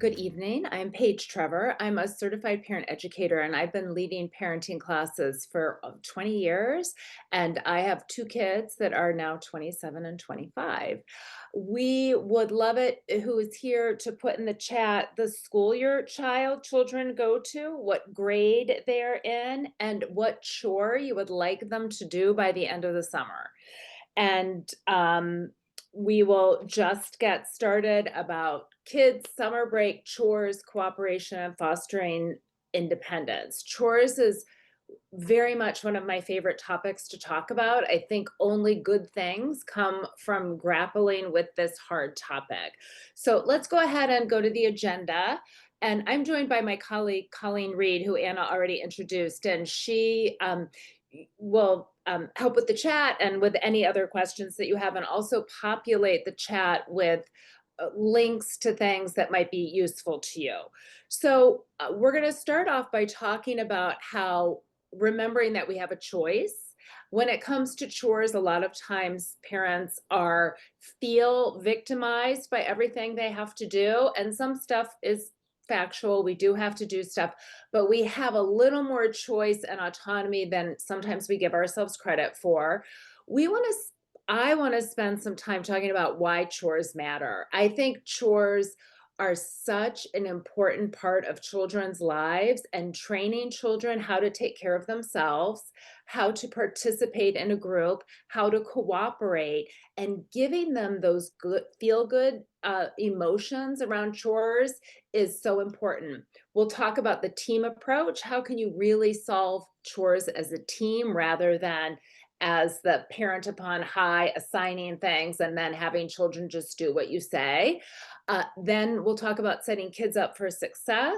Good evening. I'm Paige Trevor. I'm a certified parent educator, and I've been leading parenting classes for 20 years. And I have two kids that are now 27 and 25. We would love it who is here to put in the chat the school your children go to, what grade they're in, and what chore you would like them to do by the end of the summer. And we will just get started about kids, summer break, chores, cooperation, and fostering independence. Chores is very much one of my favorite topics to talk about. I think only good things come from grappling with this hard topic. So let's go ahead and go to the agenda. And I'm joined by my colleague, Colleen Reed, who Anna already introduced, and she will help with the chat and with any other questions that you have, and also populate the chat with links to things that might be useful to you. So we're going to start off by talking about how remembering that we have a choice. When it comes to chores, a lot of times parents feel victimized by everything they have to do, and some stuff is factual. We do have to do stuff, but we have a little more choice and autonomy than sometimes we give ourselves credit for. We want to I want to spend some time talking about why chores matter. I think chores are such an important part of children's lives, and training children how to take care of themselves, how to participate in a group, how to cooperate, and giving them those good feel good emotions around chores is so important. We'll talk about the team approach. How can you really solve chores as a team rather than as the parent upon high assigning things and then having children just do what you say. Then we'll talk about setting kids up for success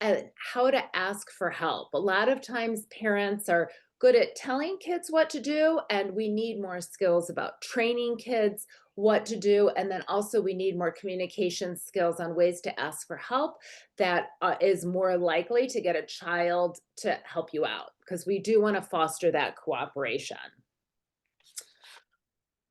and how to ask for help. A lot of times parents are good at telling kids what to do, and we need more skills about training kids what to do. And then also we need more communication skills on ways to ask for help that is more likely to get a child to help you out, because we do want to foster that cooperation.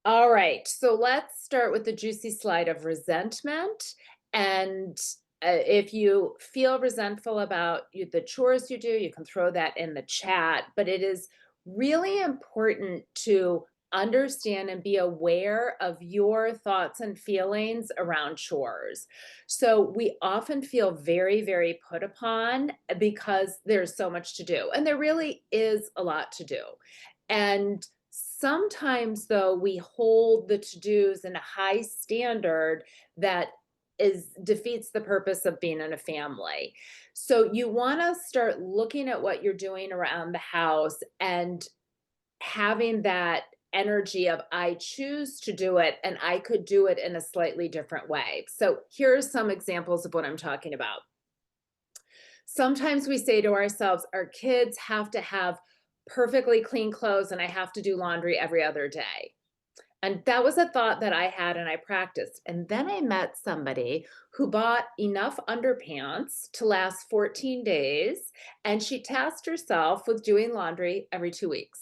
All right, so let's start with the juicy slide of resentment. And if you feel resentful about the chores you do, you can throw that in the chat. But it is really important to understand and be aware of your thoughts and feelings around chores. So we often feel very, very put upon because there's so much to do. And there really is a lot to do. And sometimes, though, we hold the to-dos in a high standard that defeats the purpose of being in a family. So you want to start looking at what you're doing around the house and having that energy of I choose to do it and I could do it in a slightly different way. So here's some examples of what I'm talking about. Sometimes we say to ourselves, our kids have to have perfectly clean clothes and I have to do laundry every other day. And that was a thought that I had and I practiced. And then I met somebody who bought enough underpants to last 14 days, and she tasked herself with doing laundry every 2 weeks.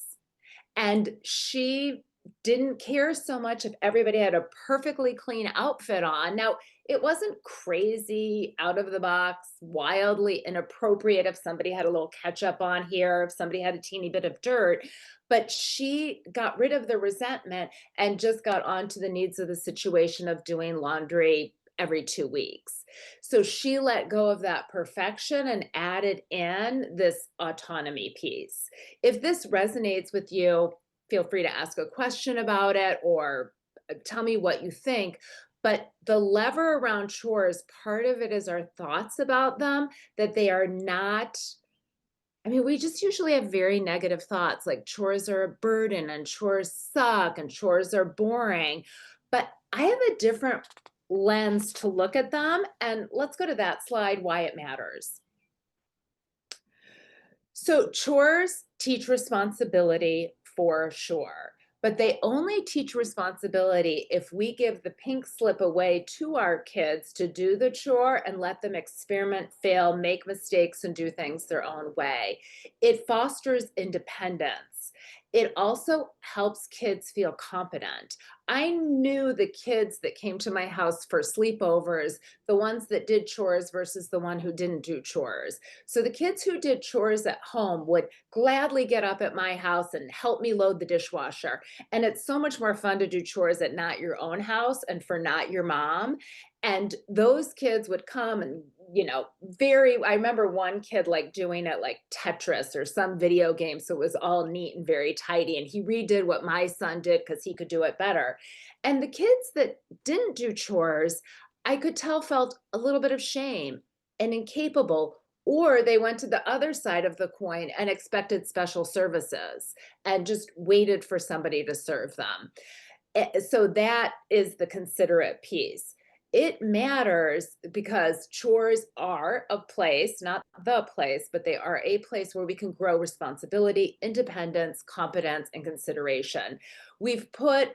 And she didn't care so much if everybody had a perfectly clean outfit on. Now, it wasn't crazy, out of the box, wildly inappropriate if somebody had a little ketchup on here, if somebody had a teeny bit of dirt, but she got rid of the resentment and just got on to the needs of the situation of doing laundry every 2 weeks. So she let go of that perfection and added in this autonomy piece. If this resonates with you, feel free to ask a question about it or tell me what you think. But the lever around chores, part of it is our thoughts about them, that they are not, I mean, we just usually have very negative thoughts like chores are a burden and chores suck and chores are boring. But I have a different lens to look at them. And let's go to that slide, why it matters. So chores teach responsibility for sure, but they only teach responsibility if we give the pink slip away to our kids to do the chore and let them experiment, fail, make mistakes, and do things their own way. It fosters independence. It also helps kids feel competent. I knew the kids that came to my house for sleepovers, the ones that did chores versus the one who didn't do chores. So the kids who did chores at home would gladly get up at my house and help me load the dishwasher. And it's so much more fun to do chores at not your own house and for not your mom. And those kids would come and, I remember one kid like doing it like Tetris or some video game. So it was all neat and very tidy. And he redid what my son did because he could do it better. And the kids that didn't do chores, I could tell felt a little bit of shame and incapable, or they went to the other side of the coin and expected special services and just waited for somebody to serve them. So that is the considerate piece. It matters because chores are a place, not the place, but they are a place where we can grow responsibility, independence, competence, and consideration. We've put,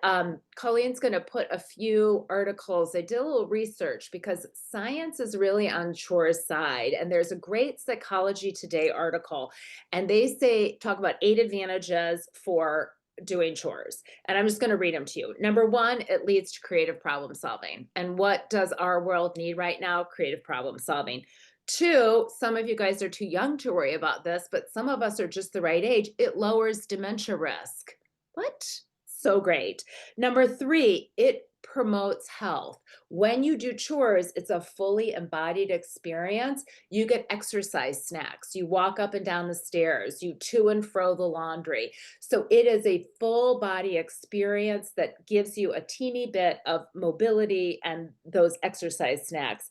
Colleen's going to put a few articles. I did a little research because science is really on chores' side. And there's a great Psychology Today article, and they talk about 8 advantages for doing chores. And I'm just going to read them to you. Number one, it leads to creative problem solving. And what does our world need right now? Creative problem solving. Two, some of you guys are too young to worry about this, but some of us are just the right age. It lowers dementia risk. What? So great. Number three, it promotes health. When you do chores, it's a fully embodied experience. You get exercise snacks. You walk up and down the stairs. You to and fro the laundry. So it is a full body experience that gives you a teeny bit of mobility and those exercise snacks.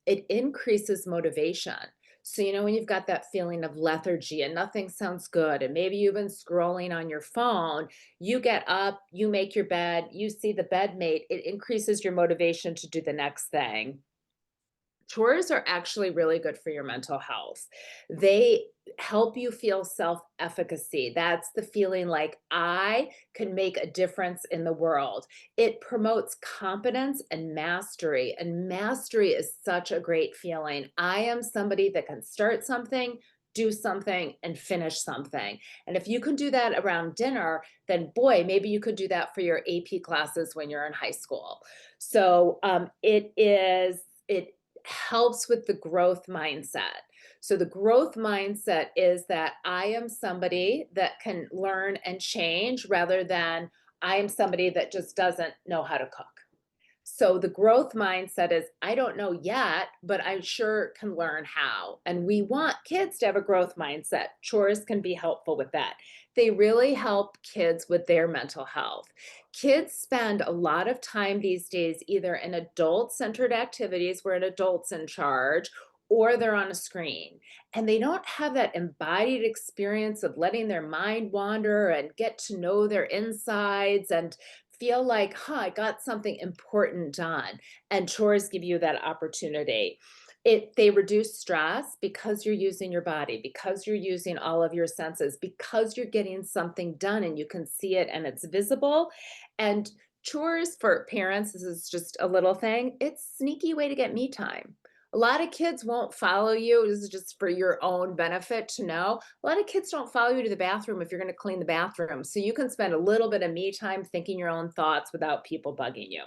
It increases motivation. So, when you've got that feeling of lethargy and nothing sounds good, and maybe you've been scrolling on your phone, you get up, you make your bed, you see the bed mate, it increases your motivation to do the next thing. Chores are actually really good for your mental health. They help you feel self-efficacy. That's the feeling like I can make a difference in the world. It promotes competence and mastery is such a great feeling. I am somebody that can start something, do something, and finish something. And if you can do that around dinner, then boy, maybe you could do that for your AP classes when you're in high school. So it helps with the growth mindset. So the growth mindset is that I am somebody that can learn and change rather than I am somebody that just doesn't know how to cook. So the growth mindset is I don't know yet, but I sure can learn how. And we want kids to have a growth mindset. Chores can be helpful with that. They really help kids with their mental health. Kids spend a lot of time these days either in adult centered activities where an adult's in charge, or they're on a screen, and they don't have that embodied experience of letting their mind wander and get to know their insides and feel like, I got something important done. And chores give you that opportunity. They reduce stress because you're using your body, because you're using all of your senses, because you're getting something done and you can see it and it's visible. And chores for parents, this is just a little thing, it's a sneaky way to get me time. A lot of kids won't follow you. This is just for your own benefit to know. A lot of kids don't follow you to the bathroom if you're going to clean the bathroom. So you can spend a little bit of me time thinking your own thoughts without people bugging you.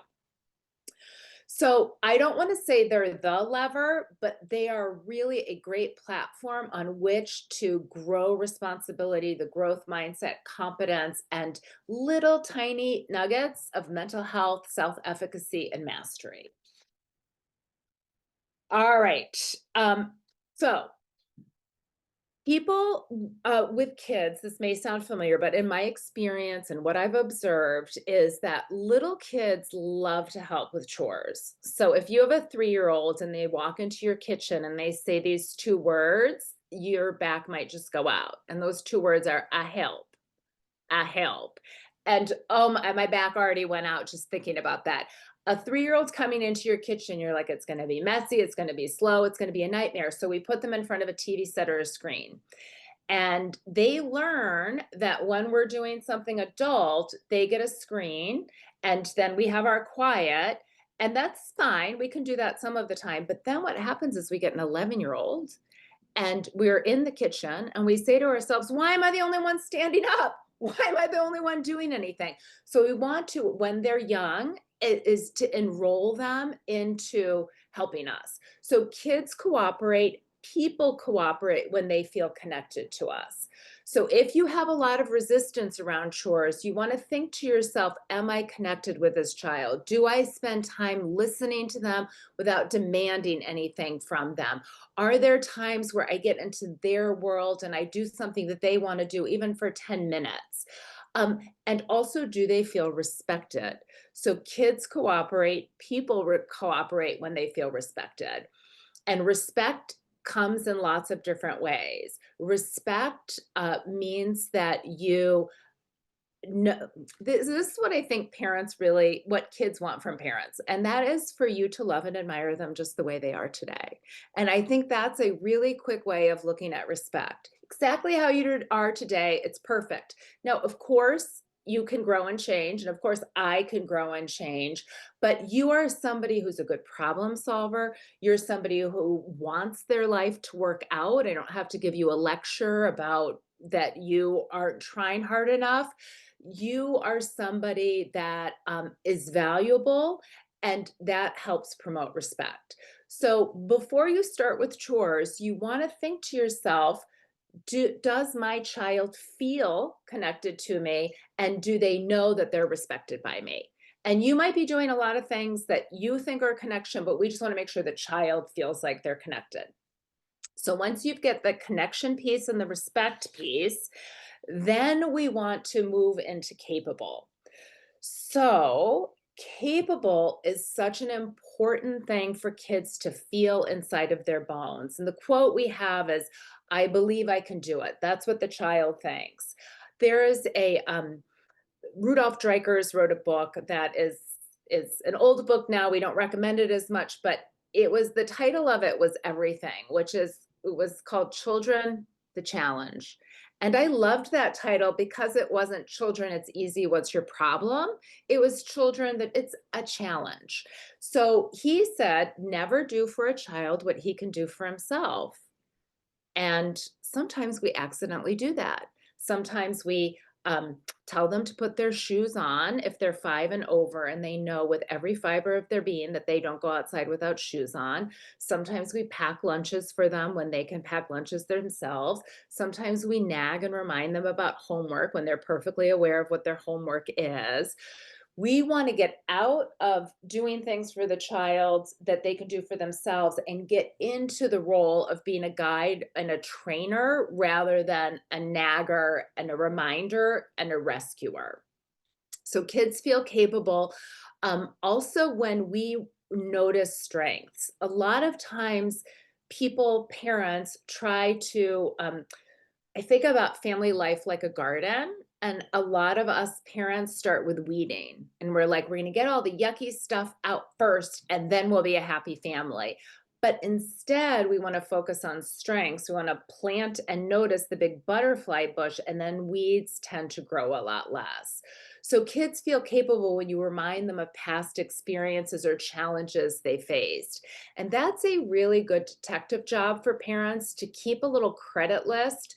So I don't want to say they're the lever, but they are really a great platform on which to grow responsibility, the growth mindset, competence, and little tiny nuggets of mental health, self-efficacy, and mastery. All right. So people with kids, this may sound familiar, but in my experience and what I've observed is that little kids love to help with chores. So if you have a 3-year-old and they walk into your kitchen and they say these 2 words, your back might just go out. And those 2 words are I help. And oh, my back already went out just thinking about that. A 3-year-old's coming into your kitchen, you're like, it's going to be messy, it's going to be slow, it's going to be a nightmare. So we put them in front of a TV set or a screen. And they learn that when we're doing something adult, they get a screen and then we have our quiet. And that's fine. We can do that some of the time. But then what happens is we get an 11-year-old and we're in the kitchen and we say to ourselves, why am I the only one standing up? Why am I the only one doing anything? So we want to, when they're young, is to enroll them into helping us. So kids cooperate, people cooperate when they feel connected to us. So if you have a lot of resistance around chores, you want to think to yourself, am I connected with this child? Do I spend time listening to them without demanding anything from them? Are there times where I get into their world and I do something that they want to do, even for 10 minutes? And also, do they feel respected? So kids cooperate, people cooperate when they feel respected. And respect comes in lots of different ways. Respect means that you no, this is what I think parents really, what kids want from parents, and that is for you to love and admire them just the way they are today. And I think that's a really quick way of looking at respect. Exactly how you are today, it's perfect. Now, of course, you can grow and change, and of course, I can grow and change, but you are somebody who's a good problem solver. You're somebody who wants their life to work out. I don't have to give you a lecture about that you aren't trying hard enough. You are somebody that is valuable, and that helps promote respect. So before you start with chores, you want to think to yourself, does my child feel connected to me? And do they know that they're respected by me? And you might be doing a lot of things that you think are connection, but we just want to make sure the child feels like they're connected. So once you get the connection piece and the respect piece, then we want to move into capable. So, capable is such an important thing for kids to feel inside of their bones. And the quote we have is, I believe I can do it. That's what the child thinks. There is a Rudolph Dreikurs wrote a book that is an old book now. We don't recommend it as much, but it was, the title of it was Everything, which is, it was called Children, the Challenge. And I loved that title because it wasn't children, it's easy, what's your problem? It was children, that it's a challenge. So he said, never do for a child what he can do for himself. And sometimes we accidentally do that. Sometimes we tell them to put their shoes on if they're 5 and over, and they know with every fiber of their being that they don't go outside without shoes on. Sometimes we pack lunches for them when they can pack lunches themselves. Sometimes we nag and remind them about homework when they're perfectly aware of what their homework is. We want to get out of doing things for the child that they can do for themselves and get into the role of being a guide and a trainer rather than a nagger and a reminder and a rescuer. So kids feel capable. Also, when we notice strengths, a lot of times people, parents try to I think about family life like a garden, and a lot of us parents start with weeding, and we're like, we're going to get all the yucky stuff out first, and then we'll be a happy family. But instead, we want to focus on strengths. We want to plant and notice the big butterfly bush, and then weeds tend to grow a lot less. So kids feel capable when you remind them of past experiences or challenges they faced. And that's a really good detective job for parents, to keep a little credit list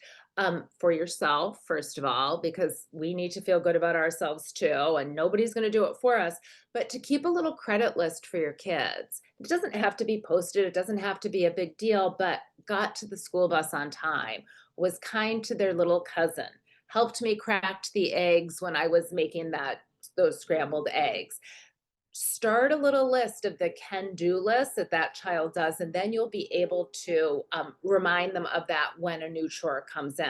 for yourself, first of all, because we need to feel good about ourselves too, and nobody's going to do it for us. But to keep a little credit list for your kids. It doesn't have to be posted, it doesn't have to be a big deal, but got to the school bus on time, was kind to their little cousin, helped me crack the eggs when I was making those scrambled eggs. Start a little list of the can-do list that that child does, and then you'll be able to remind them of that when a new chore comes in.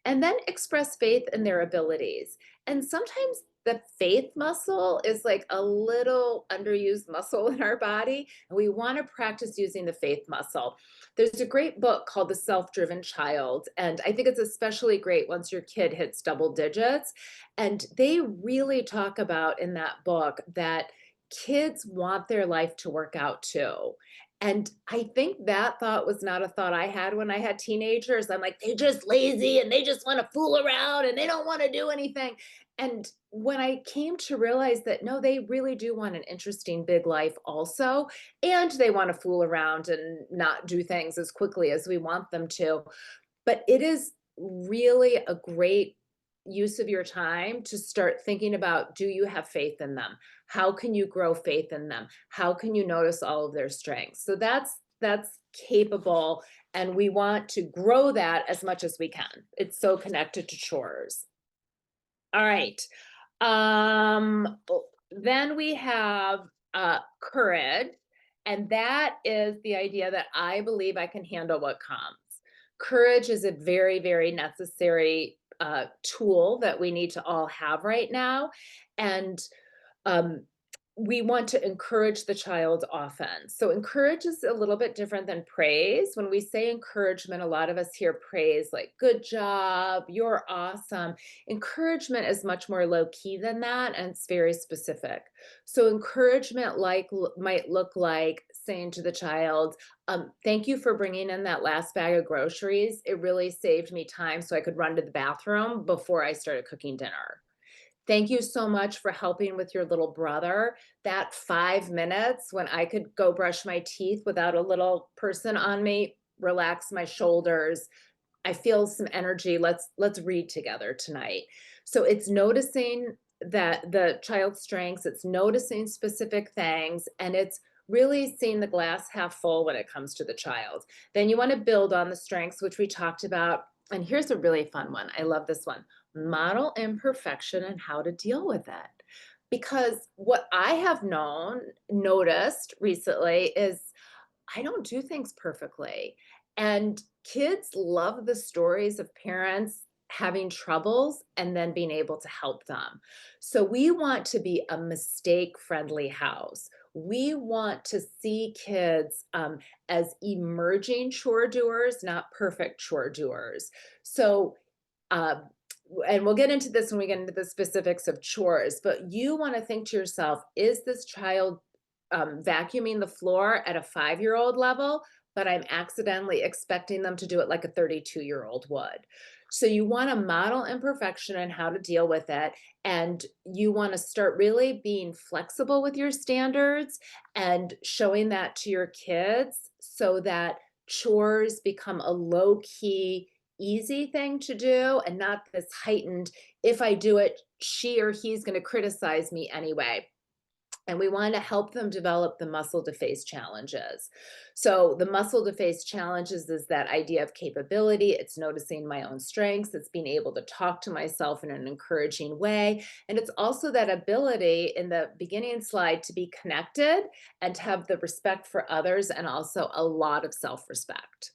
And then express faith in their abilities. And sometimes the faith muscle is like a little underused muscle in our body, and we want to practice using the faith muscle. There's a great book called The Self-Driven Child, and I think it's especially great once your kid hits double digits. And they really talk about in that book that kids want their life to work out too. And I think that thought was not a thought I had when I had teenagers. I'm like, they're just lazy and they just want to fool around and they don't want to do anything. And when I came to realize that no, they really do want an interesting big life also, and they want to fool around and not do things as quickly as we want them to. But it is really a great use of your time to start thinking about, do you have faith in them? How can you grow faith in them? How can you notice all of their strengths? So that's capable, and we want to grow that as much as we can. It's so connected to chores. All right. Then we have courage, and that is the idea that I believe I can handle what comes. Courage is a very, very necessary tool that we need to all have right now. And um, we want to encourage the child often. So encourage is a little bit different than praise. When we say encouragement, a lot of us hear praise like good job, you're awesome. Encouragement is much more low key than that, and it's very specific. So encouragement might look like saying to the child, thank you for bringing in that last bag of groceries. It really saved me time so I could run to the bathroom before I started cooking dinner. Thank you so much for helping with your little brother. That 5 minutes when I could go brush my teeth without a little person on me, relax my shoulders. I feel some energy. Let's read together tonight. So it's noticing that the child's strengths, it's noticing specific things, and it's really seeing the glass half full when it comes to the child. Then you want to build on the strengths, which we talked about. And here's a really fun one. I love this one. Model imperfection and how to deal with it. Because what I have noticed recently is I don't do things perfectly. And kids love the stories of parents having troubles and then being able to help them. So we want to be a mistake friendly house. We want to see kids as emerging chore doers, not perfect chore doers. So, uh, and we'll get into this when we get into the specifics of chores, but you want to think to yourself, is this child vacuuming the floor at a 5-year-old level, but I'm accidentally expecting them to do it like a 32-year-old would. So you want to model imperfection and how to deal with it. And you want to start really being flexible with your standards and showing that to your kids so that chores become a low key, easy thing to do and not this heightened, if I do it, she or he's going to criticize me anyway. And we want to help them develop the muscle to face challenges. So, the muscle to face challenges is that idea of capability. It's noticing my own strengths. It's being able to talk to myself in an encouraging way. And it's also that ability in the beginning slide to be connected and to have the respect for others and also a lot of self respect.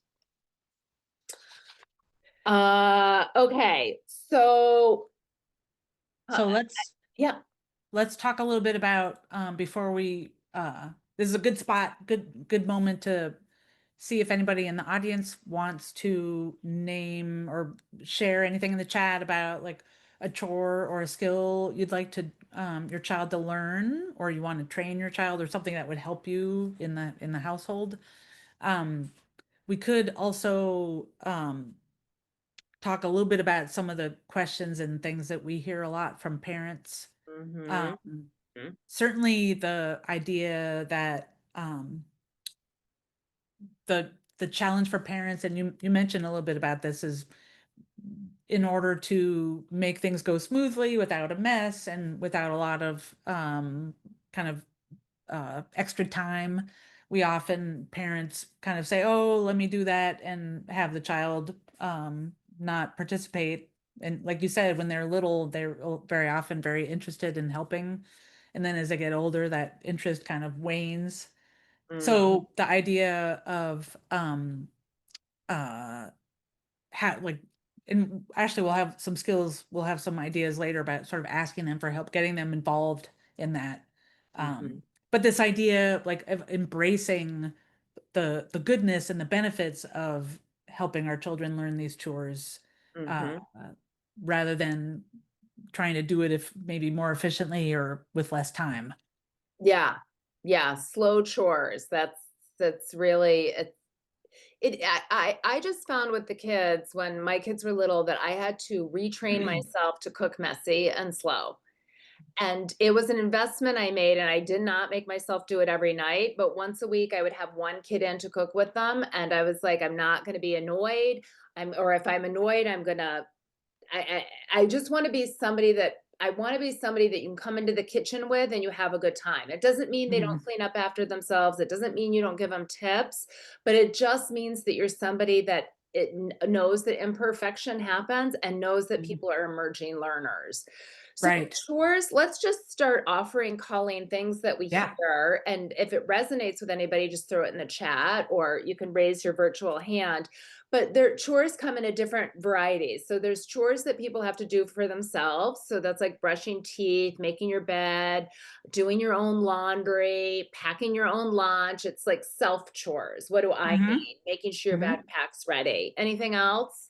Okay. So, uh, So yeah. let's talk a little bit about before we this is a good spot, good moment to see if anybody in the audience wants to name or share anything in the chat about like a chore or a skill you'd like to your child to learn, or you want to train your child, or something that would help you in the household. We could also talk a little bit about some of the questions and things that we hear a lot from parents. Mhm. Um, Certainly the idea that the challenge for parents, and you mentioned a little bit about this, is in order to make things go smoothly without a mess and without a lot of kind of extra time. We often, parents kind of say, oh, let me do that, and have the child not participate. And like you said, when they're little, they're very often very interested in helping. And then as they get older, that interest kind of wanes. Mhm. So the idea of uh like, and actually we'll have some ideas later about sort of asking them for help, getting them involved in that. Mhm. But this idea like of embracing the goodness and the benefits of helping our children learn these chores, uh, Mhm. uh, rather than trying to do it if maybe more efficiently or with less time. Yeah. Yeah, slow chores. That's really I just found with the kids when my kids were little that I had to retrain myself to cook messy and slow. And it was an investment I made, and I did not make myself do it every night, but once a week I would have one kid in to cook with them, and I was like, I'm not going to be annoyed. Or if I'm annoyed, I just wanna be somebody that I wanna be somebody that you can come into the kitchen with and you have a good time. It doesn't mean they don't Mhm. clean up after themselves, it doesn't mean you don't give them tips, but it just means that you're somebody that knows that imperfection happens and knows that Mhm. people are emerging learners. So Right. chores, let's just start offering Colleen things that we Yeah. hear, and if it resonates with anybody, just throw it in the chat, or you can raise your virtual hand. But their chores come in a different varieties. So there's chores that people have to do for themselves. So that's like brushing teeth, making your bed, doing your own laundry, packing your own lunch. It's like self chores. What do I Mhm. mean? Making sure your Mhm. backpack's ready. Anything else?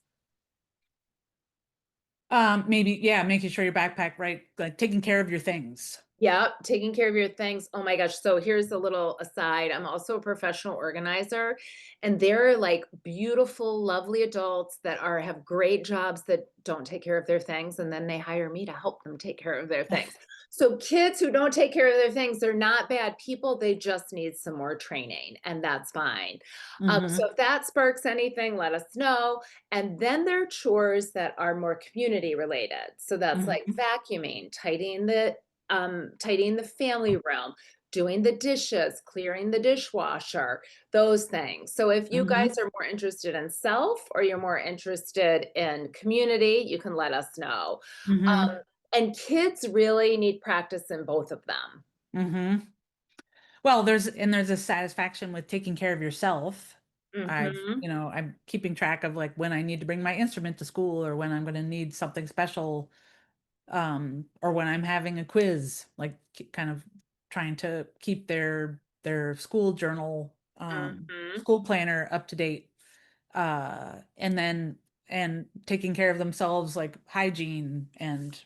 Maybe, yeah, making sure your backpack right, like taking care of your things. Yep, taking care of your things. Oh my gosh. So here's a little aside. I'm also a professional organizer, and there are like beautiful, lovely adults that have great jobs that don't take care of their things, and then they hire me to help them take care of their things. So kids who don't take care of their things, they're not bad people. They just need some more training, and that's fine. So Mhm. if that sparks anything, let us know. And then there are chores that are more community related. So that's like Mhm. vacuuming, tidying the family room, doing the dishes, clearing the dishwasher, those things. So if you Mhm. guys are more interested in self or you're more interested in community, you can let us know. Mhm. And kids really need practice in both of them. Mhm. Well, there's a satisfaction with taking care of yourself. Mhm. I'm keeping track of like when I need to bring my instrument to school or when I'm going to need something special, or when I'm having a quiz, like kind of trying to keep their school journal, Mhm. school planner up to date, and then and taking care of themselves, like hygiene and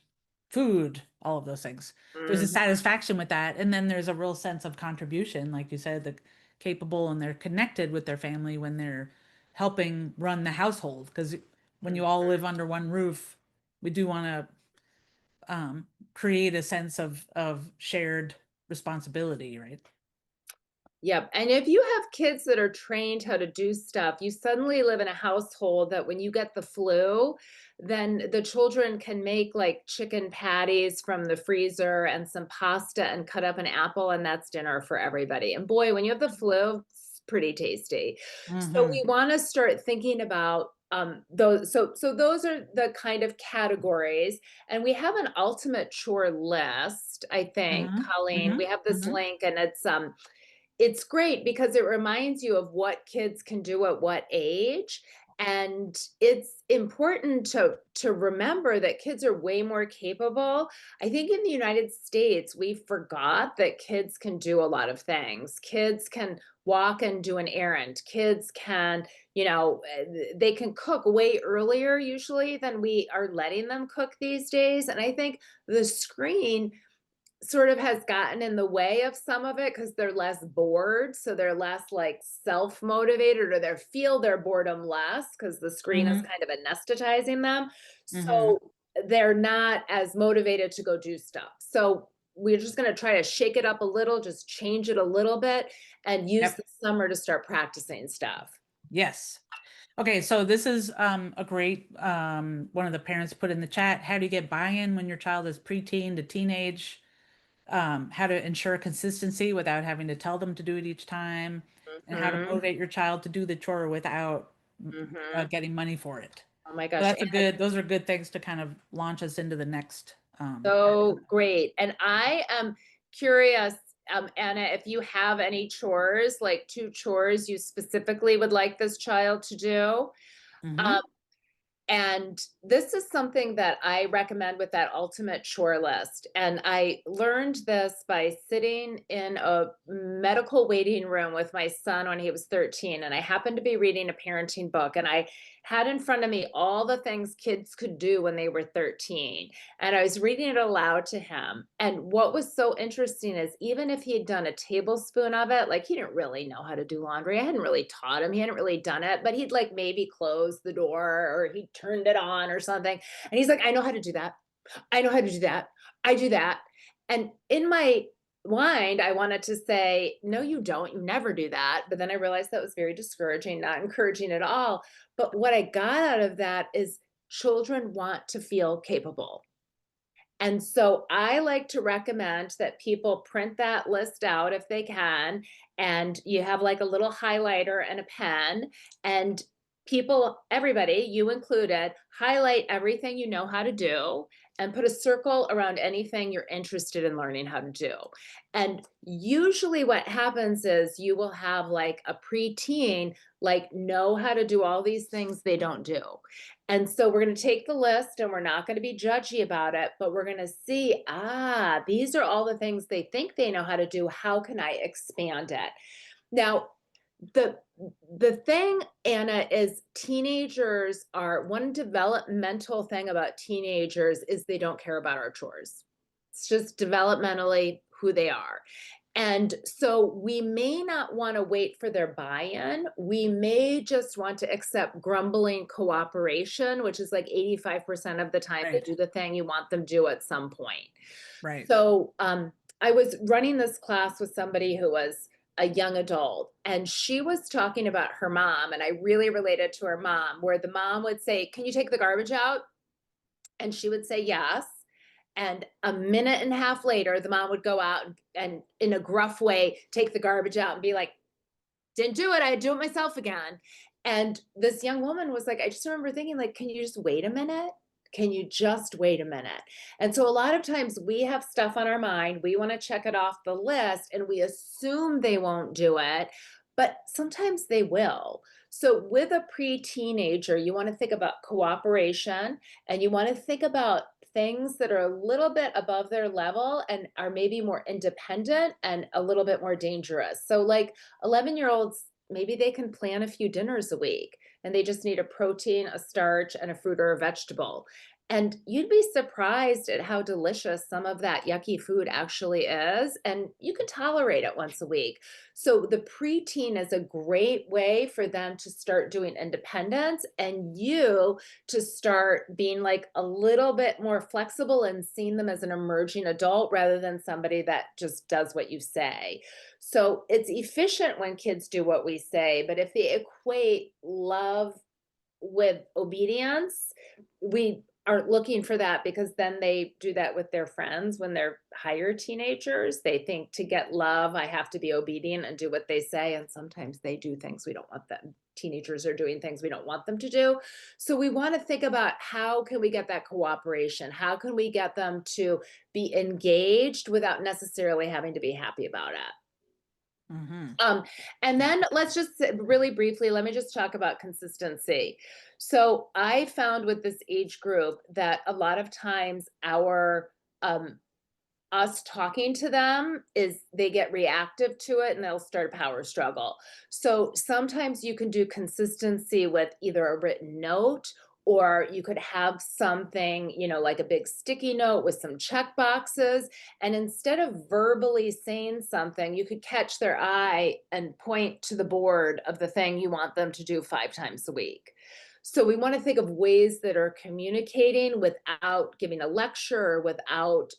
food, all of those things. There's a Mhm. satisfaction with that, and then there's a real sense of contribution, like you said, the capable and they're connected with their family when they're helping run the household. Because when you all Mhm. live under one roof, we do want to create a sense of shared responsibility, right? Yep, and if you have kids that are trained how to do stuff, you suddenly live in a household that when you get the flu, then the children can make, like, chicken patties from the freezer and some pasta and cut up an apple, and that's dinner for everybody, and boy, when you have the flu, it's pretty tasty. So we Mm-hmm. wanna start thinking about, those so those are the kind of categories, and we have an ultimate chore list, I think, Mm-hmm. Colleen. Mm-hmm. We have this Mm-hmm. link, and it's great because it reminds you of what kids can do at what age, and it's important to remember that kids are way more capable. I think in the United States, we forgot that kids can do a lot of things. Kids can walk and do an errand. Kids can, they can cook way earlier usually than we are letting them cook these days, and I think the screen sort of has gotten in the way of some of it because 'cause they're less bored, so they're less, like, self-motivated, or they feel their boredom less because the screen is Mm-hmm. kind of anesthetizing them, Mm-hmm. so they're not as motivated to go do stuff. So we're just gonna try to shake it up a little, just change it a little bit, and use Yep. the summer to start practicing stuff. Yes. Okay, so this is a great one of the parents put in the chat. How do you get buy-in when your child is preteen to teenage? How to ensure consistency without having to tell them to do it each time, and how to Mhm, motivate your child to do the chore without mhm. getting money for it. Oh my So gosh, that's a good, those are good things to kind of launch us into the next part of so great. And I am curious, Anna, if you have any chores, like 2 chores you specifically would like this child to do. it. Um, Mm-hmm. and this is something that I recommend with that ultimate chore list. And I learned this by sitting in a medical waiting room with my son when he was 13. And I happened to be reading a parenting book, and I had in front of me all the things kids could do when they were 13. And I was reading it aloud to him. And what was so interesting is even if he had done a tablespoon of it, like he didn't really know how to do laundry. I hadn't really taught him, he hadn't really done it, but he'd like maybe close the door or he turned it on or something. And he's like, I know how to do that. I know how to do that. I do that. And in my mind, I wanted to say, no, you don't. You never do that. But then I realized that was very discouraging, not encouraging at all. But what I got out of that is children want to feel capable. And so I like to recommend that people print that list out if they can, and you have like a little highlighter and a pen, and people, everybody, you included, highlight everything you know how to do and put a circle around anything you're interested in learning how to do. And usually what happens is you will have like a preteen like know how to do all these things they don't do. And so we're going to take the list and we're not going to be judgy about it, but we're going to see, these are all the things they think they know how to do. How can I expand it? Now, the the thing, Anna, is teenagers are one developmental thing about teenagers is they don't care about our chores. It's just developmentally who they are. And so we may not want to wait for their buy-in. We may just want to accept grumbling cooperation, which is like 85% of the time they Right. do the thing you want them to do at some point. Right. So I was running this class with somebody who was a young adult, and she was talking about her mom. And I really related to her mom, where the mom would say, "Can you take the garbage out?" And she would say, "Yes." And a minute and a half later, the mom would go out and in a gruff way, take the garbage out and be like, "Didn't do it. I do it myself again." And this young woman was like, I just remember thinking, like, can you just wait a minute? Can you just wait a minute? And so a lot of times we have stuff on our mind, we want to check it off the list, and we assume they won't do it, but sometimes they will. So with a pre-teenager, you want to think about cooperation, and you want to think about things that are a little bit above their level and are maybe more independent and a little bit more dangerous. So like 11-year-olds, maybe they can plan a few dinners a week and they just need a protein, a starch, and a fruit or a vegetable. And you'd be surprised at how delicious some of that yucky food actually is. And you can tolerate it once a week. So the preteen is a great way for them to start doing independence and you to start being like a little bit more flexible and seeing them as an emerging adult rather than somebody that just does what you say. So it's efficient when kids do what we say, but if they equate love with obedience, we aren't looking for that because then they do that with their friends when they're higher teenagers. They think to get love, I have to be obedient and do what they say. And sometimes they do things we don't want them. Teenagers are doing things we don't want them to do. So we want to think about how can we get that cooperation? How can we get them to be engaged without necessarily having to be happy about it? Hmm. Um, and Yeah. then let's just really briefly, let me just talk about consistency. So I found with this age group that a lot of times our us talking to them is they get reactive to it and they'll start a power struggle. So sometimes you can do consistency with either a written note or you could have something, like a big sticky note with some check boxes. And instead of verbally saying something, you could catch their eye and point to the board of the thing you want them to do 5 times a week. So we want to think of ways that are communicating without giving a lecture or without,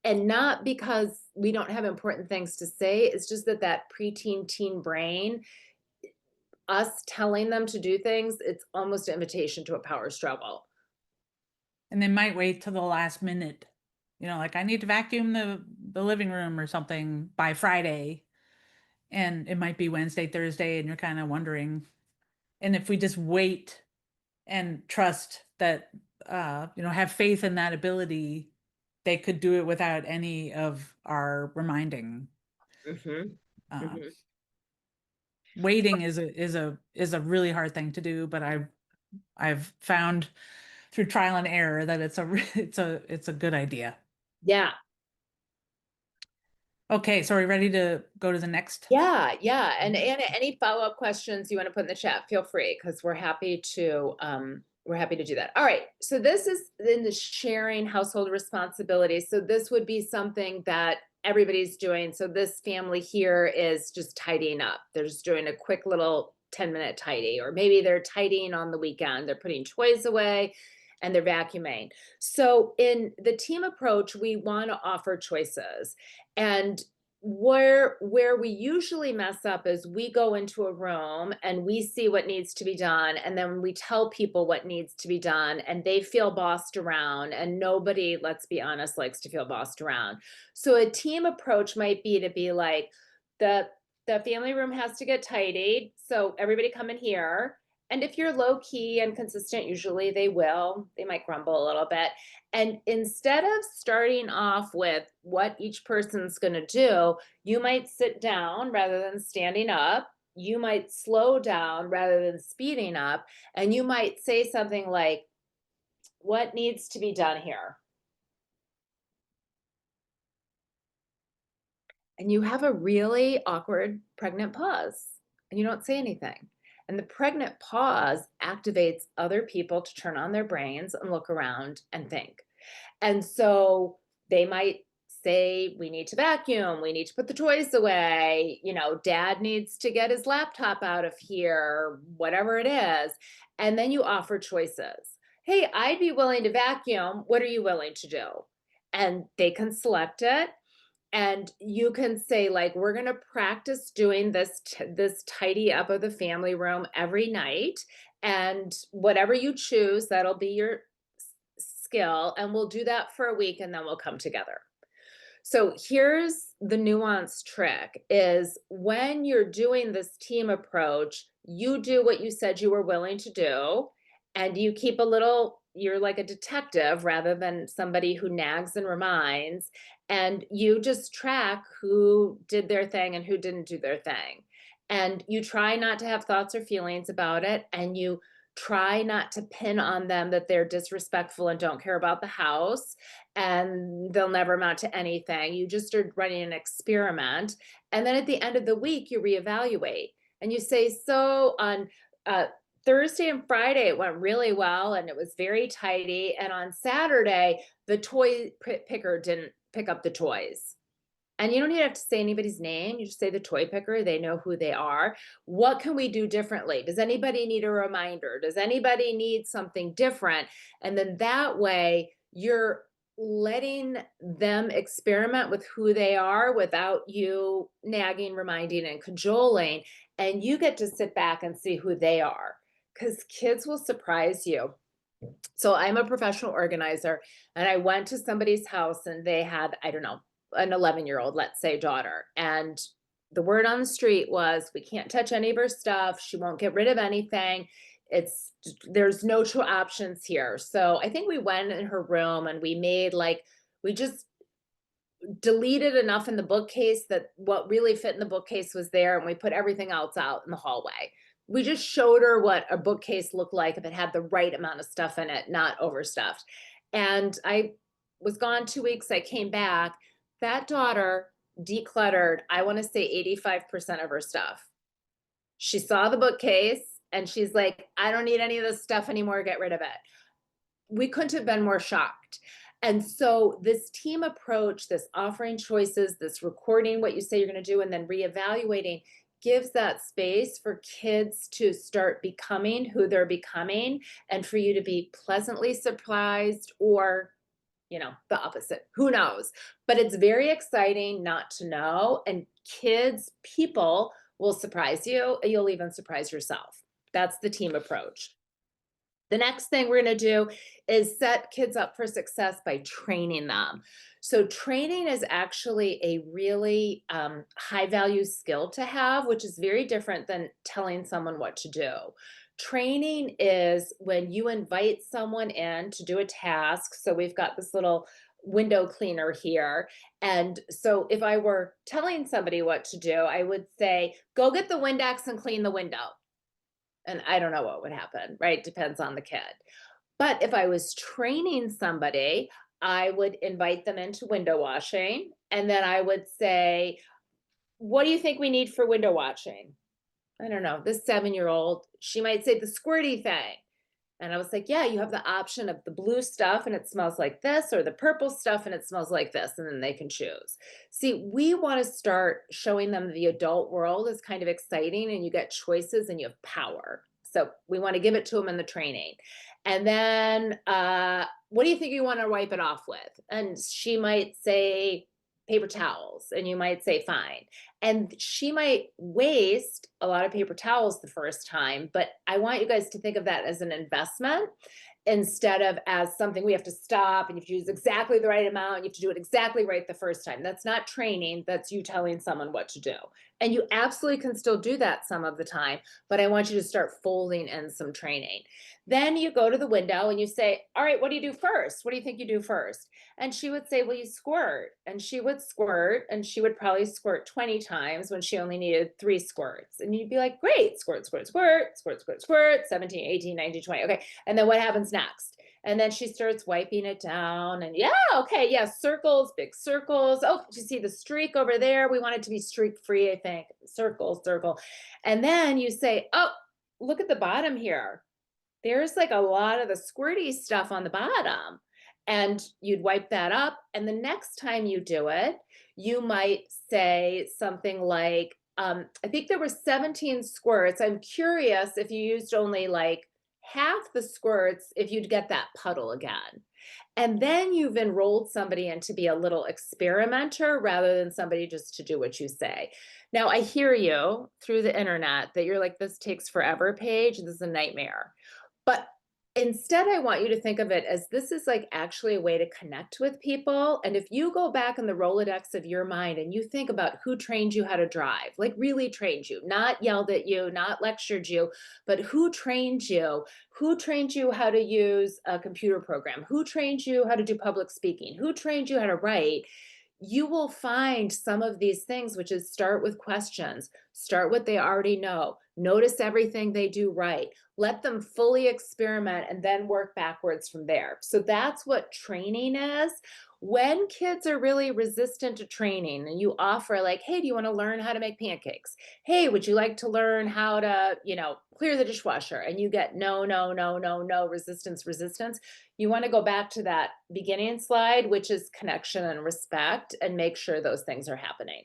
and not because we don't have important things to say, it's just that that preteen teen brain, us telling them to do things, it's almost an invitation to a power struggle. And they might wait till the last minute. Like I need to vacuum the living room or something by Friday, and it might be Wednesday, Thursday, and you're kind of wondering. And if we just wait and trust that, have faith in that ability, they could do it without any of our reminding. Mhm, Uh, mhm. Waiting is a really hard thing to do, but I've found through trial and error that it's a good idea. Yeah, Okay, so are we ready to go to the next? yeah, yeah, and Anna, any follow-up questions you wanna put in the chat, feel free, because we're happy to do that. All right, so this is in the sharing household responsibilities, so this would be something that everybody's doing, so this family here is just tidying up. They're just doing a quick little 10-minute tidy, or maybe they're tidying on the weekend, they're putting toys away, and they're vacuuming. So in the team approach, we wanna offer choices, and Where we usually mess up is we go into a room and we see what needs to be done, and then we tell people what needs to be done, and they feel bossed around, and nobody, let's be honest, likes to feel bossed around. So a team approach might be to be like, the the family room has to get tidied, so everybody come in here. And if you're low key and consistent, usually they will. They might grumble a little bit, and instead of starting off with what each person's going to do, you might sit down rather than standing up. You might slow down rather than speeding up. And you might say something like, what needs to be done here? And you have a really awkward pregnant pause and you don't say anything. And the pregnant pause activates other people to turn on their brains and look around and think. And so they might say, we need to vacuum, we need to put the toys away, dad needs to get his laptop out of here, whatever it is. And then you offer choices. Hey, I'd be willing to vacuum. What are you willing to do? And they can select it. And you can say, like, we're going to practice doing this tidy up of the family room every night. And whatever you choose, that'll be your skill, and we'll do that for a week and then we'll come together. So here's the nuanced trick is when you're doing this team approach, you do what you said you were willing to do, and you keep a little, you're like a detective rather than somebody who nags and reminds, and you just track who did their thing and who didn't do their thing. And you try not to have thoughts or feelings about it, and you try not to pin on them that they're disrespectful and don't care about the house and they'll never amount to anything. You just are running an experiment. And then at the end of the week, you reevaluate and you say, so on uh, Thursday and Friday, it went really well and it was very tidy. And on Saturday, the picker didn't pick up the toys. And you don't even have to say anybody's name. You just say the toy picker. They know who they are. What can we do differently? Does anybody need a reminder? Does anybody need something different? And then that way, you're letting them experiment with who they are without you nagging, reminding, and cajoling. And you get to sit back and see who they are because kids will surprise you. So I'm a professional organizer, and I went to somebody's house and they had, I don't know, an 11-year-old, let's say, daughter. And the word on the street was, we can't touch any of her stuff. She won't get rid of anything. It's there's no two options here. So I think we went in her room and we made like we just deleted enough in the bookcase that what really fit in the bookcase was there, and we put everything else out in the hallway. We just showed her what a bookcase looked like if it had the right amount of stuff in it, not overstuffed. And I was gone 2 weeks. I came back. That daughter decluttered, I want to say 85% of her stuff. She saw the bookcase and she's like, I don't need any of this stuff anymore. Get rid of it. We couldn't have been more shocked. And so this team approach, this offering choices, this recording what you say you're going to do, and then reevaluating gives that space for kids to start becoming who they're becoming and for you to be pleasantly surprised or, the opposite. Who knows? But it's very exciting not to know. And kids, people will surprise you. You'll even surprise yourself. That's the team approach. The next thing we're going to do is set kids up for success by training them. So, training is actually a really high value skill to have, which is very different than telling someone what to do. Training is when you invite someone in to do a task. So, we've got this little window cleaner here. And so, if I were telling somebody what to do, I would say, go get the Windex and clean the window. And I don't know what would happen, right? Depends on the kid. But if I was training somebody, I would invite them into window washing. And then I would say, what do you think we need for window washing? I don't know. This 7-year-old, she might say the squirty thing. And I was like, yeah, you have the option of the blue stuff and it smells like this, or the purple stuff and it smells like this, and then they can choose. See, we want to start showing them the adult world is kind of exciting and you get choices and you have power. So we want to give it to them in the training. And then, what do you think you want to wipe it off with? And she might say, paper towels. And you might say, fine. And she might waste a lot of paper towels the first time, but I want you guys to think of that as an investment instead of as something we have to stop and you have to use exactly the right amount. You have to do it exactly right the first time. That's not training. That's you telling someone what to do. And you absolutely can still do that some of the time, but I want you to start folding in some training. Then you go to the window and you say, all right, what do you do first? What do you think you do first? And she would say, well, you squirt. And she would squirt, and she would probably squirt 20 times when she only needed 3 squirts. And you'd be like, great, squirt, squirt, squirt, squirt, squirt, squirt, 17, 18, 19, 20. Okay. And then what happens next? And then she starts wiping it down. And yeah, okay, yeah, circles, big circles. Oh, you see the streak over there? We want it to be streak free, I think. Circle, circle. And then you say, oh, look at the bottom here. There's like a lot of the squirty stuff on the bottom. And you'd wipe that up. And the next time you do it, you might say something like, I think there were 17 squirts. I'm curious if you used only like half the squirts, if you'd get that puddle again. And then you've enrolled somebody in to be a little experimenter rather than somebody just to do what you say. Now, I hear you through the internet that you're like, this takes forever, Paige. This is a nightmare. But instead, I want you to think of it as this is like actually a way to connect with people. And if you go back in the Rolodex of your mind and you think about who trained you how to drive, like really trained you, not yelled at you, not lectured you, but who trained you? Who trained you how to use a computer program? Who trained you how to do public speaking? Who trained you how to write? You will find some of these things, which is start with questions, start what they already know, notice everything they do right, let them fully experiment, and then work backwards from there. So that's what training is. When kids are really resistant to training and you offer like, hey, do you want to learn how to make pancakes? Hey, would you like to learn how to, clear the dishwasher? And you get no, no, no, no, no, resistance, resistance. You want to go back to that beginning slide, which is connection and respect, and make sure those things are happening.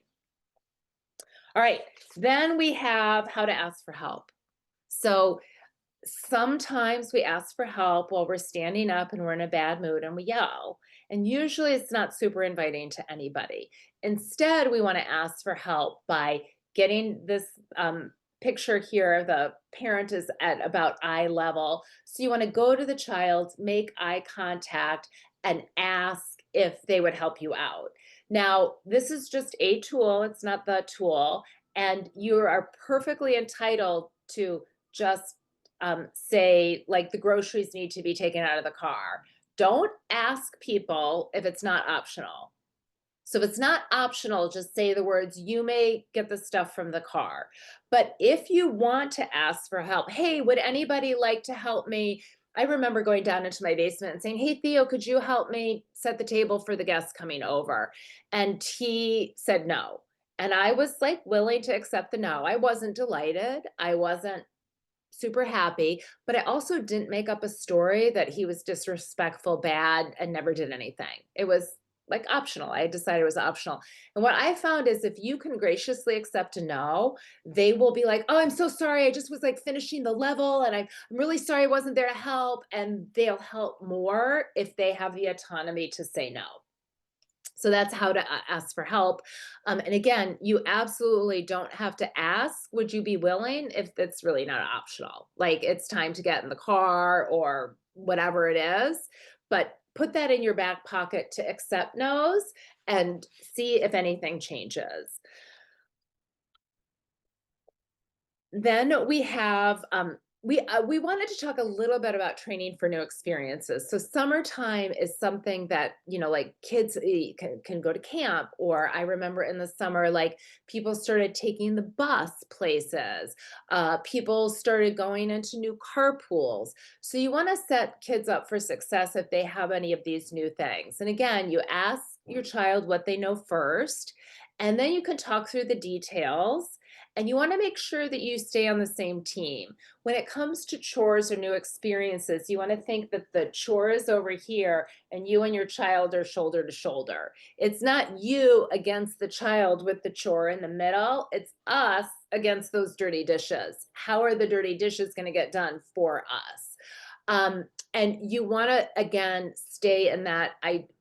All right, then we have how to ask for help. So sometimes we ask for help while we're standing up and we're in a bad mood and we yell. And usually it's not super inviting to anybody. Instead, we want to ask for help by getting this picture here. The parent is at about eye level. So you want to go to the child, make eye contact, and ask if they would help you out. Now, this is just a tool, it's not the tool. And you are perfectly entitled to just say like the groceries need to be taken out of the car. Don't ask people if it's not optional. So if it's not optional, just say the words, you may get the stuff from the car. But if you want to ask for help, hey, would anybody like to help me? I remember going down into my basement and saying, hey, Theo, could you help me set the table for the guests coming over? And he said no. And I was like willing to accept the no. I wasn't delighted. I wasn't super happy, but I also didn't make up a story that he was disrespectful, bad, and never did anything. It was like optional. I decided it was optional. And what I found is if you can graciously accept a no, they will be like, oh, I'm so sorry. I just was like finishing the level and I'm really sorry I wasn't there to help. And they'll help more if they have the autonomy to say no. So that's how to ask for help. And again, you absolutely don't have to ask, would you be willing if that's really not optional? Like it's time to get in the car or whatever it is. But put that in your back pocket to accept no's and see if anything changes. Then we have we wanted to talk a little bit about training for new experiences. So summertime is something that, like kids can go to camp, or I remember in the summer, like people started taking the bus places. People started going into new carpools. So you want to set kids up for success if they have any of these new things. And again, you ask your child what they know first, and then you can talk through the details. And you want to make sure that you stay on the same team. When it comes to chores or new experiences, you want to think that the chore is over here and you and your child are shoulder to shoulder. It's not you against the child with the chore in the middle. It's us against those dirty dishes. How are the dirty dishes going to get done for us? And you want to again stay in that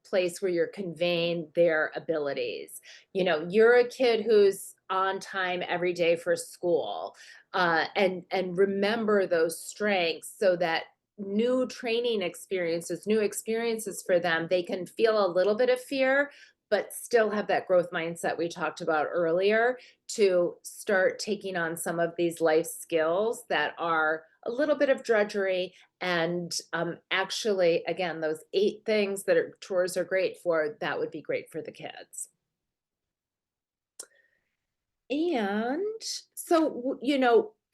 place where you're conveying their abilities. You're a kid who's on time every day for school, and remember those strengths so that new experiences for them, they can feel a little bit of fear, but still have that growth mindset we talked about earlier to start taking on some of these life skills that are a little bit of drudgery. And actually, again, those 8 things that chores are great for, that would be great for the kids. And so,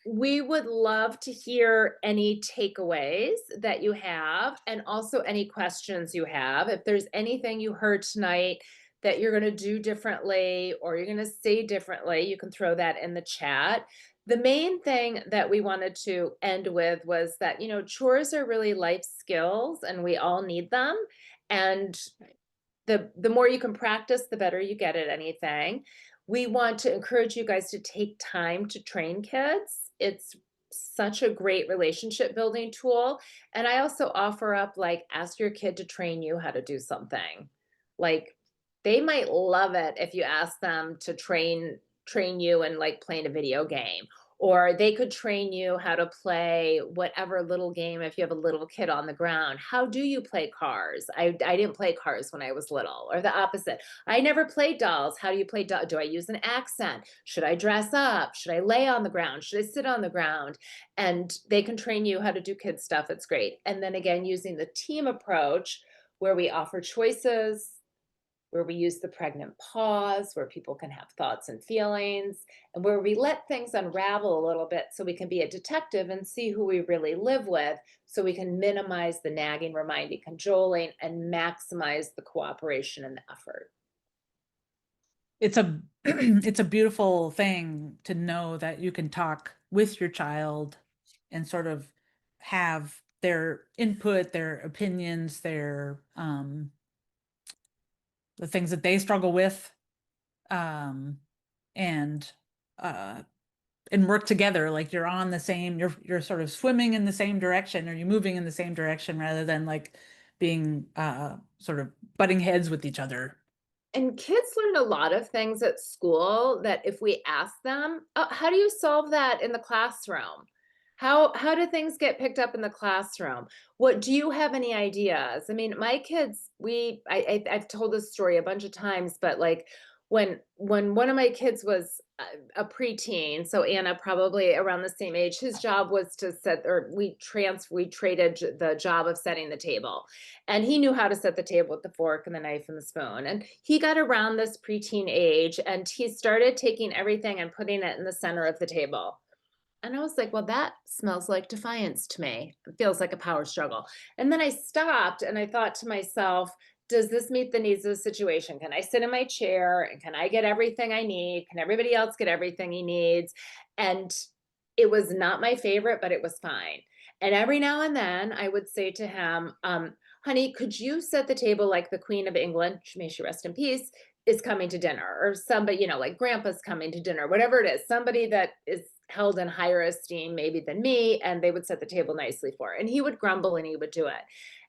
we would love to hear any takeaways that you have and also any questions you have. If there's anything you heard tonight that you're going to do differently or you're going to say differently, you can throw that in the chat. The main thing that we wanted to end with was that, chores are really life skills and we all need them. And the more you can practice, the better you get at anything. We want to encourage you guys to take time to train kids. It's such a great relationship building tool. And I also offer up, like, ask your kid to train you how to do something. Like, they might love it if you ask them to train you in, like, playing a video game, or they could train you how to play whatever little game if you have a little kid on the ground. How do you play cars? I didn't play cars when I was little, or the opposite. I never played dolls. How do you play do I use an accent? Should I dress up? Should I lay on the ground? Should I sit on the ground? And they can train you how to do kid stuff. It's great. And then again, using the team approach where we offer choices, where we use the pregnant pause, where people can have thoughts and feelings, and where we let things unravel a little bit so we can be a detective and see who we really live with, so we can minimize the nagging, reminding, cajoling, and maximize the cooperation and the effort. It's a it's a beautiful thing to know that you can talk with your child and sort of have their input, their opinions, their the things that they struggle with, um and uh and work together, like you're on the same, you're sort of swimming in the same direction, or you're moving in the same direction rather than like being sort of butting heads with each other. And kids learn a lot of things at school that if we ask them, "Oh, how do you solve that in the classroom? How do things get picked up in the classroom? What do you have any ideas?" I mean, my kids, I've told this story a bunch of times, but like when one of my kids was a preteen, so Anna probably around the same age, his job was to set, or we traded the job of setting the table. And he knew how to set the table with the fork and the knife and the spoon. And he got around this preteen age and he started taking everything and putting it in the center of the table. And I was like, well, that smells like defiance to me. It feels like a power struggle. And then I stopped and I thought to myself, does this meet the needs of the situation? Can I sit in my chair and can I get everything I need? Can everybody else get everything he needs? And it was not my favorite, but it was fine. And every now and then I would say to him, honey, could you set the table like the Queen of England, may she rest in peace, is coming to dinner, or somebody, like grandpa's coming to dinner, whatever it is, somebody that is held in higher esteem maybe than me, and they would set the table nicely for her. And he would grumble and he would do it.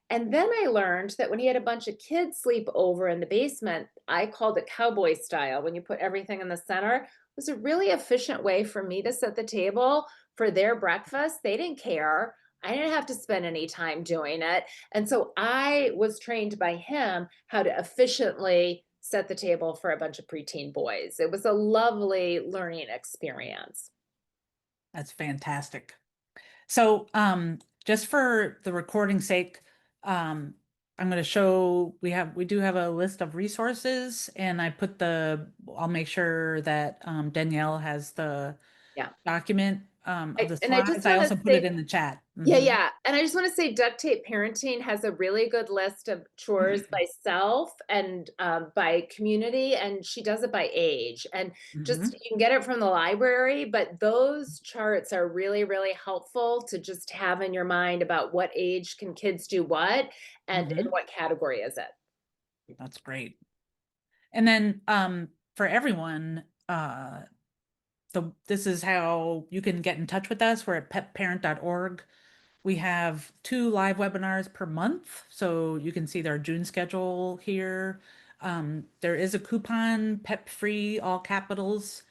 And then I learned that when he had a bunch of kids sleep over in the basement, I called it cowboy style. When you put everything in the center, it was a really efficient way for me to set the table for their breakfast. They didn't care. I didn't have to spend any time doing it. And so I was trained by him how to efficiently set the table for a bunch of preteen boys. It was a lovely learning experience. That's fantastic. So, just for the recording sake, I'm going to show we do have a list of resources, and I'll make sure that Danielle has the Yeah. document of the And I just slides. I want to also put it say, in the chat. yeah, Mhm. yeah, and I just wanna say Duct Tape Parenting has a really good list of chores by self and, by community, and she does it by age, and just Mhm. you can get it from the library, but those charts are really, really helpful to just have in your mind about what age can kids do what, and in Mhm. what category is it. That's great. And then for everyone, this is how you can get in touch with us. We're at petparent.org. We have 2 live webinars per month, so you can see their June schedule here. There is a coupon, PEP free, all capitals,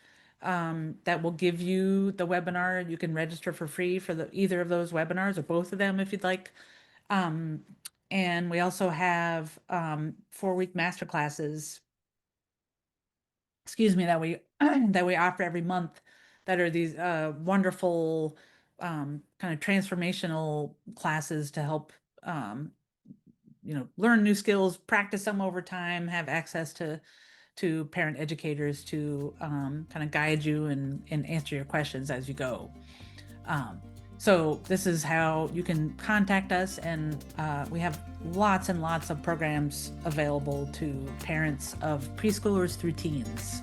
that will give you the webinar. You can register for free for either of those webinars or both of them if you'd like. Um, and we also have 4-week master classes, excuse me, that we that we offer every month, that are these wonderful kind of transformational classes to help learn new skills, practice them over time, have access to parent educators to kind of guide you and answer your questions as you go. So this is how you can contact us, and we have lots and lots of programs available to parents of preschoolers through teens.